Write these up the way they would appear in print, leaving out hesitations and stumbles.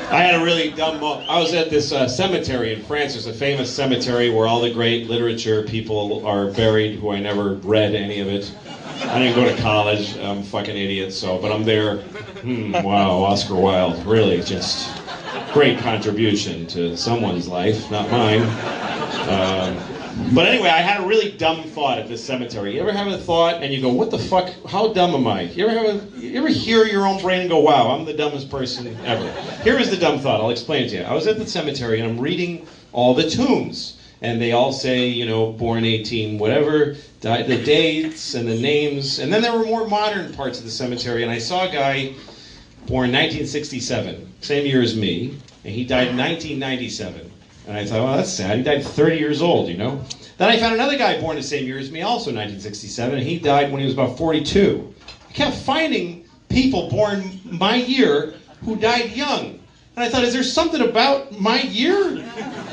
I had a really dumb moment. I was at this cemetery in France. There's a famous cemetery where all the great literature people are buried who I never read any of it. I didn't go to college. I'm a fucking idiot, but I'm there. Wow, Oscar Wilde. Really just great contribution to someone's life, not mine. But anyway, I had a really dumb thought at this cemetery. You ever have a thought and you go, what the fuck, how dumb am I? You ever hear your own brain and go, wow, I'm the dumbest person ever? Here is the dumb thought, I'll explain it to you. I was at the cemetery and I'm reading all the tombs. And they all say, you know, born 18, whatever, died, the dates and the names. And then there were more modern parts of the cemetery. And I saw a guy born 1967, same year as me. And he died in 1997. And I thought, well, that's sad. He died 30 years old, you know? Then I found another guy born the same year as me, also 1967, and he died when he was about 42. I kept finding people born my year who died young. And I thought, is there something about my year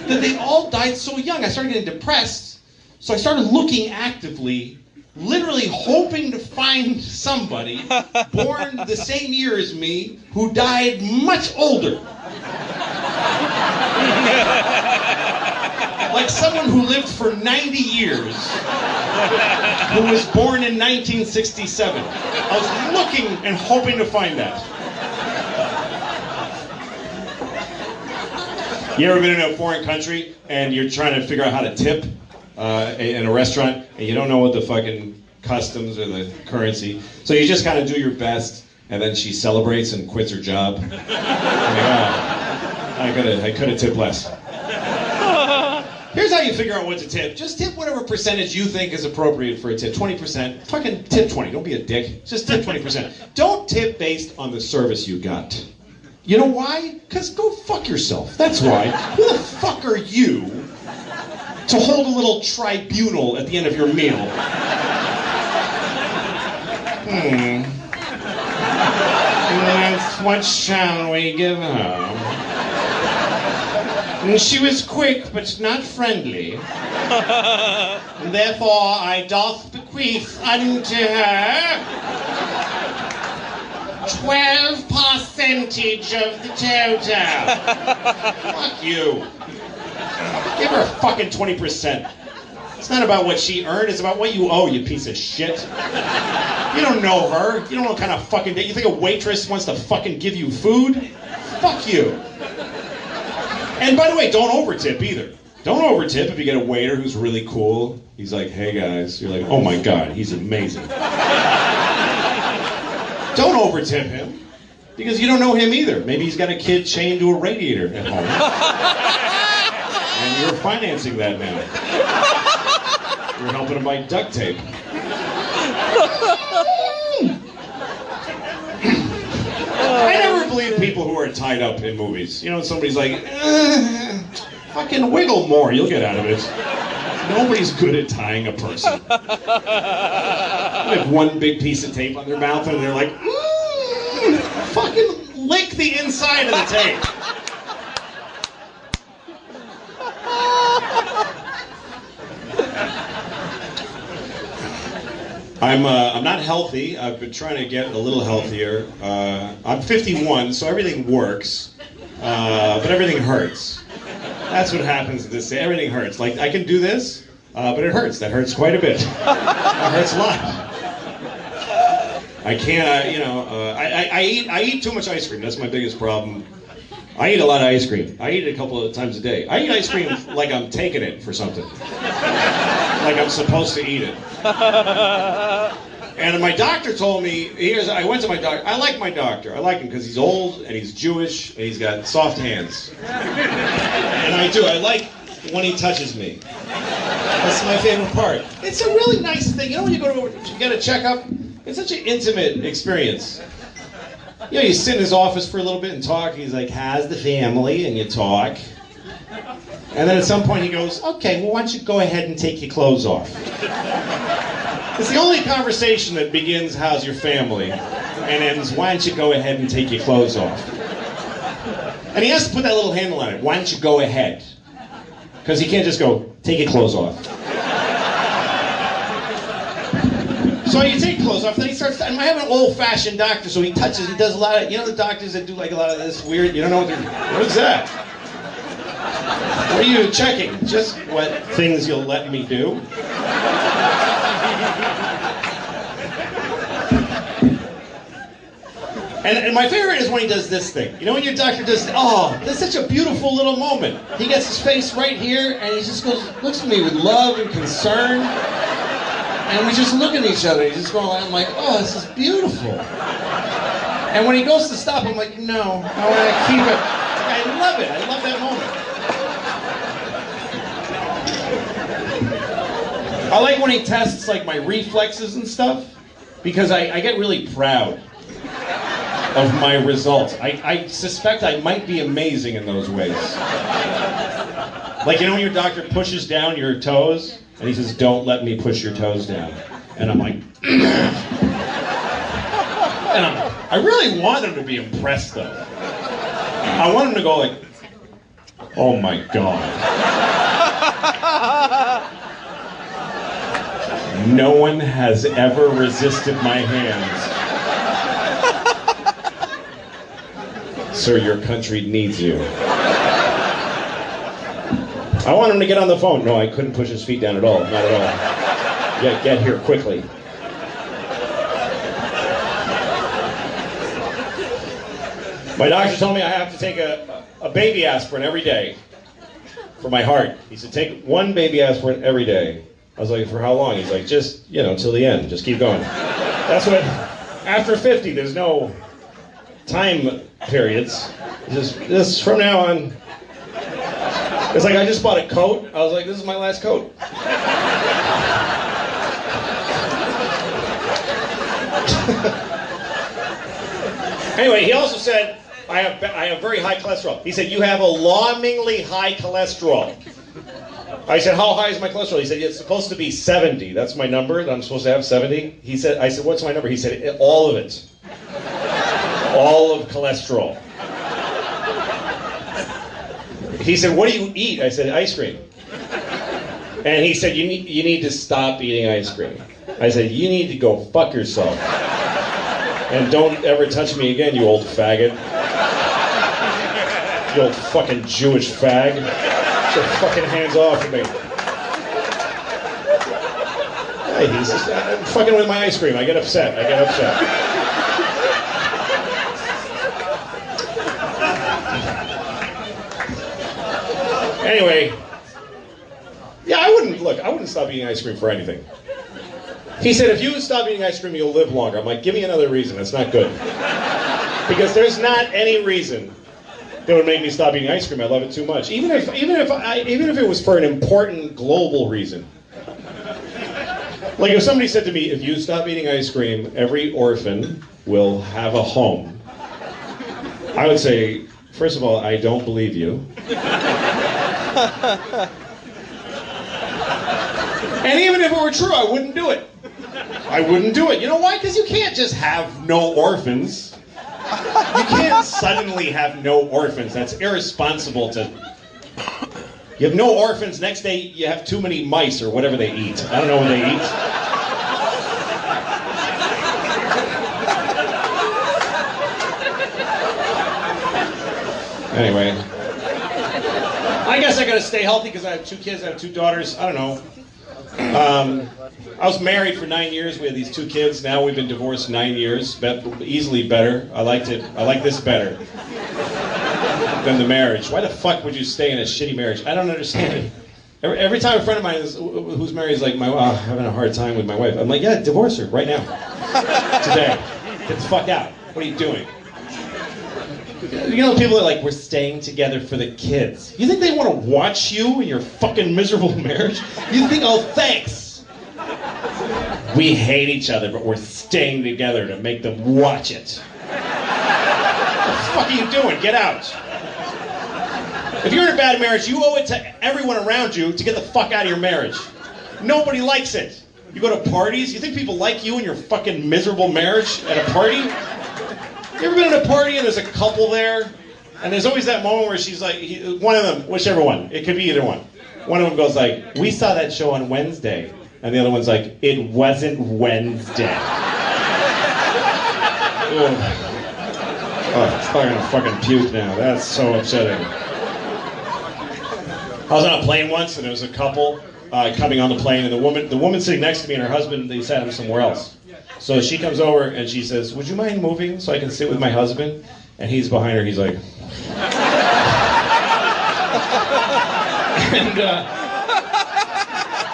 that they all died so young? I started getting depressed, so I started looking actively, literally hoping to find somebody born the same year as me who died much older. Like someone who lived for 90 years, who was born in 1967. I was looking and hoping to find that. You ever been in a foreign country and you're trying to figure out how to tip in a restaurant and you don't know what the fucking customs or the currency, so you just kind of do your best, and then she celebrates and quits her job? Like, I could have tipped less. Here's how you figure out what to tip. Just tip whatever percentage you think is appropriate for a tip. 20%. Fucking tip 20. Don't be a dick. Just tip 20%. Don't tip based on the service you got. You know why? Because go fuck yourself. That's why. Who the fuck are you to hold a little tribunal at the end of your meal? What shall we give her? She was quick, but not friendly. Therefore, I doth bequeath unto her 12% of the total. Fuck you. Give her fucking 20%. It's not about what she earned, it's about what you owe, you piece of shit. You don't know her. You don't know what kind of fucking day. You think a waitress wants to fucking give you food? Fuck you. And by the way, don't over-tip either. Don't over-tip if you get a waiter who's really cool. He's like, hey guys. You're like, oh my God, he's amazing. Don't over-tip him, because you don't know him either. Maybe he's got a kid chained to a radiator at home. And you're financing that now. You're helping him buy duct tape. I never believe people who are tied up in movies. You know, somebody's like, fucking wiggle more, you'll get out of it. Nobody's good at tying a person. They have one big piece of tape on their mouth and they're like, fucking lick the inside of the tape. I'm not healthy. I've been trying to get a little healthier. I'm 51, so everything works, but everything hurts. That's what happens at this day. Everything hurts. Like, I can do this, but it hurts. That hurts quite a bit. That hurts a lot. I can't, I eat too much ice cream. That's my biggest problem. I eat a lot of ice cream. I eat it a couple of times a day. I eat ice cream like I'm taking it for something. Like I'm supposed to eat it. And my doctor told me, I went to my doctor. I like my doctor. I like him because he's old and he's Jewish and he's got soft hands. And I do. I like when he touches me. That's my favorite part. It's a really nice thing. You know when you go to get a checkup? It's such an intimate experience. You know, you sit in his office for a little bit and talk. He's like, how's the family? And you talk. And then at some point he goes, okay, well, why don't you go ahead and take your clothes off? It's the only conversation that begins, how's your family? And ends, why don't you go ahead and take your clothes off? And he has to put that little handle on it. Why don't you go ahead? Because he can't just go, take your clothes off. So you take clothes off, then he starts, and I have an old-fashioned doctor, so he touches, he does a lot of, you know the doctors that do like a lot of this weird, you don't know what they're, what is that? What are you checking? Just what things you'll let me do? And my favorite is when he does this thing. You know when your doctor does, oh, that's such a beautiful little moment. He gets his face right here, and he just goes, looks at me with love and concern. And we just look at each other. He's just going, I'm like, oh, this is beautiful. And when he goes to stop, I'm like, no, I want to keep it. I love it. I love that moment. I like when he tests like my reflexes and stuff, because I get really proud of my results. I suspect I might be amazing in those ways. Like, you know when your doctor pushes down your toes, and he says, don't let me push your toes down. And I'm like, and I really want him to be impressed though. I want him to go like, oh my God. No one has ever resisted my hands. Sir, your country needs you. I want him to get on the phone. No, I couldn't push his feet down at all. Not at all. Get here quickly. My doctor told me I have to take a baby aspirin every day for my heart. He said, take one baby aspirin every day. I was like, for how long? He's like, just, you know, till the end. Just keep going. That's what, after 50, there's no time periods. Just from now on. It's like I just bought a coat. I was like, this is my last coat. Anyway, he also said, I have very high cholesterol. He said, you have alarmingly high cholesterol. I said, how high is my cholesterol? He said, it's supposed to be 70. That's my number that I'm supposed to have, 70. He said, I said, what's my number? He said, all of it. All of cholesterol. He said, what do you eat? I said, ice cream. And he said, you need to stop eating ice cream. I said, you need to go fuck yourself. And don't ever touch me again, you old faggot. You old fucking Jewish fag. Get your fucking hands off of me. Hey, he's just fucking with my ice cream. I get upset. Anyway, yeah, I wouldn't stop eating ice cream for anything. He said, if you stop eating ice cream, you'll live longer. I'm like, give me another reason. That's not good. Because there's not any reason that would make me stop eating ice cream. I love it too much. Even if it was for an important global reason. Like if somebody said to me, if you stop eating ice cream, every orphan will have a home. I would say, first of all, I don't believe you. And even if it were true, I wouldn't do it. You know why? Because you can't just have no orphans. You can't suddenly have no orphans. That's irresponsible to... You have no orphans, next day you have too many mice or whatever they eat. I don't know what they eat. Anyway. I guess I gotta stay healthy because I have 2 kids, I have 2 daughters, I don't know. I was married for 9 years, we had these 2 kids, now we've been divorced 9 years, easily better. I like this better than the marriage. Why the fuck would you stay in a shitty marriage? I don't understand it. Every time a friend of mine who's married is like, I'm having a hard time with my wife. I'm like, yeah, divorce her right now. Today. Get the fuck out. What are you doing? You know, people are like, we're staying together for the kids. You think they want to watch you in your fucking miserable marriage? You think, oh, thanks. We hate each other, but we're staying together to make them watch it. What the fuck are you doing? Get out. If you're in a bad marriage, you owe it to everyone around you to get the fuck out of your marriage. Nobody likes it. You go to parties, you think people like you in your fucking miserable marriage at a party? You ever been at a party and there's a couple there? And there's always that moment where she's like, one of them, whichever one, it could be either one. One of them goes like, we saw that show on Wednesday. And the other one's like, it wasn't Wednesday. Oh, I'm gonna fucking puke now. That's so upsetting. I was on a plane once, and there was a couple coming on the plane, and the woman sitting next to me and her husband, they sat him somewhere else. So she comes over and she says, would you mind moving so I can sit with my husband? And he's behind her, he's like... and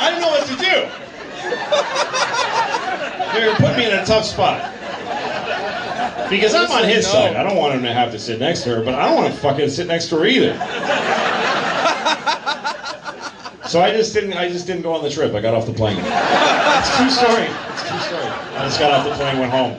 I didn't know what to do. They were putting me in a tough spot. Because I'm on his side. I don't want him to have to sit next to her, but I don't want to fucking sit next to her either. So I just didn't go on the trip. I got off the plane. It's a true story. I just got off the plane, went home.